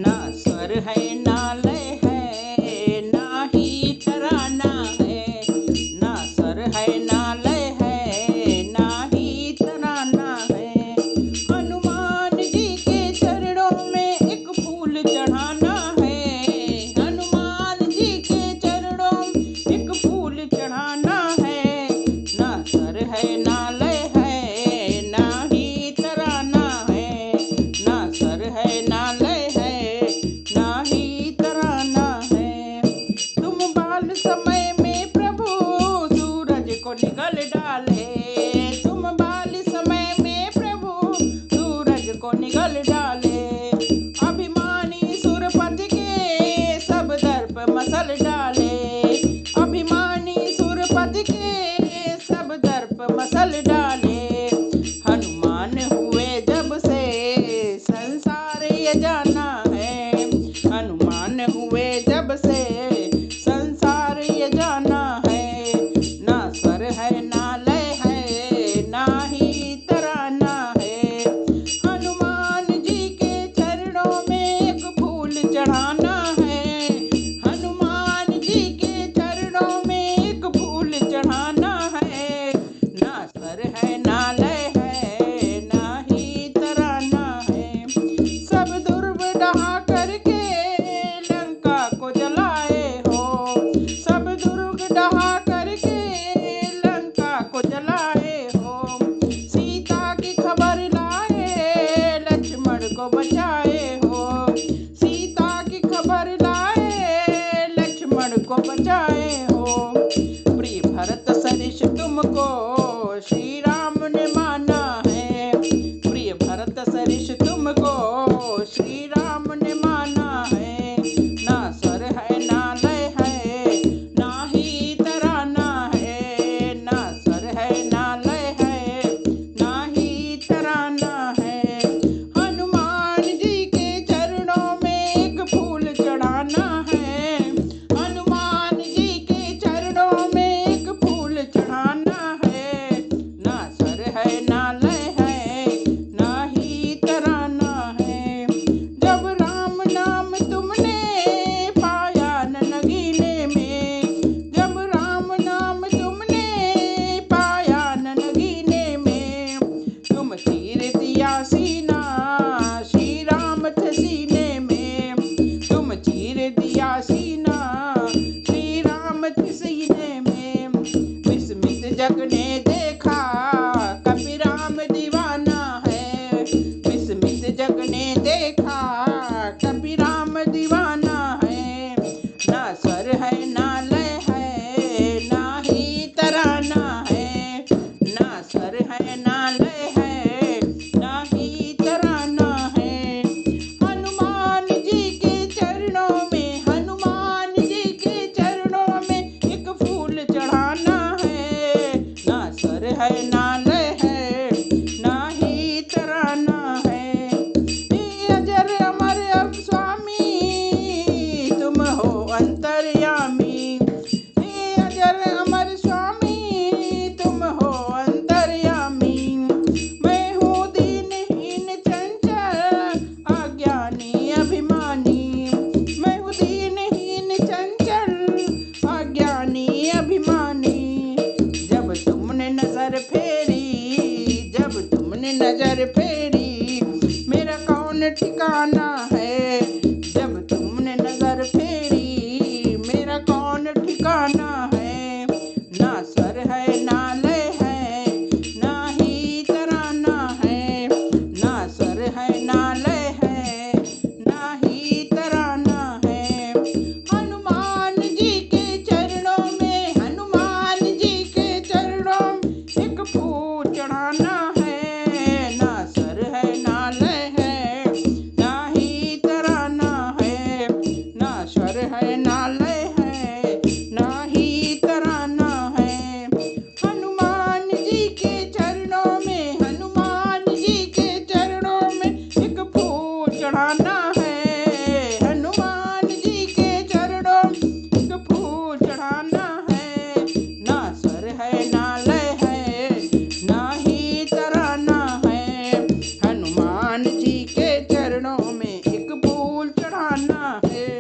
ना स्वर है ना लय है, ना ही तराना है। ना स्वर है ना लय है, ना ही तराना है। हनुमान जी के चरणों में एक फूल चढ़ाना है। हनुमान जी के चरणों में एक फूल चढ़ाना है। ना स्वर है ना लय है, ना ही तराना है। ना स्वर है ना लय है, ना ही तराना है। तुम बाल समय में प्रभु सूरज को निगल डाले। तुम बाल समय में प्रभु सूरज को निगल डाले। अभिमानी सुरपति के सब दर्प मसल डाले। अभिमानी सुरपति के सब दर्प मसल डाले। हनुमान हुए जब से संसार ये जाना है। हनुमान हुए जब से संसार ये जाना है। ना स्वर है ना लय है, ना ही तराना है। हनुमान जी के चरणों में एक फूल चढ़ाना है। हनुमान जी के चरणों में एक फूल चढ़ाना है। ना स्वर है ना लय है, ना ही तराना है। सब दुर्ग ढहा करके लंका को जलाए हो। सब दुर्ग ढहा करके लंका को जलाए हो। सीता की खबर लाए लक्ष्मण को बचाए हो। सीता की खबर लाए लक्ष्मण को बचाए हो। प्रिय भरत सरिस तुमको श्री राम ने माना है। प्रिय भरत सरिस तुमको श्री राम ने माना है। ना स्वर है ना लय है, ना ही तराना है। ना स्वर है ना लय है, ना ही तराना है। हनुमान जी के चरणों में एक फूल चढ़ाना है। हनुमान जी के चरणों में एक फूल चढ़ाना है। ना स्वर है ना लय है, ना ही तराना है। जब राम नाम तुमने पाया न नगीने में। जब राम नाम तुमने पाया न नगीने में। तुम चीर दिया सीना श्री राम थे सीने में। तुम चीर दिया सीना श्री राम थे सीने में। विस्मित जग ने देखा कपि राम दीवाना है। विस्मित जग ने देखा कपि राम दीवाना है। ना स्वर है ना लय है, ना ही तराना है। ना स्वर है ना लय है, ना ही तराना है। हनुमान जी के चरणों में, हनुमान जी के चरणों में एक फूल चढ़ाना है। ना स्वर है ना लय है, ना ही तराना है। हे अजर अमर अब स्वामी तुम हो अंतर्यामी। हे अजर अमर स्वामी तुम हो अंतर्यामी। मैं हूँ दीनहीन चंचल अज्ञानी अभिमानी। मैं हूँ दीनहीन चंचल अज्ञानी अभिमानी। जब तुमने नजर फेरी, जब तुमने नजर फेरी, मेरा कौन ठिकाना है। जब तुमने नजर फेरी, मेरा कौन ठिकाना है। ना स्वर है ना लय है, ना ही तराना है। ना स्वर है ना लय है, ना ही तराना है। हनुमान जी के चरणों में, हनुमान जी के चरणों में एक फूल चढ़ाना है। ना स्वर है ना लय है, ना ही तराना है। ना स्वर है ना लय है, ना ही तराना है। हनुमान जी के चरणों में, हनुमान जी के चरणों में एक फूल चढ़ाना है। हनुमान जी के चरणों में एक फूल चढ़ाना है। ना स्वर है ना लय है, ना ही तराना है। हनुमान जी के चरणों में एक फूल है।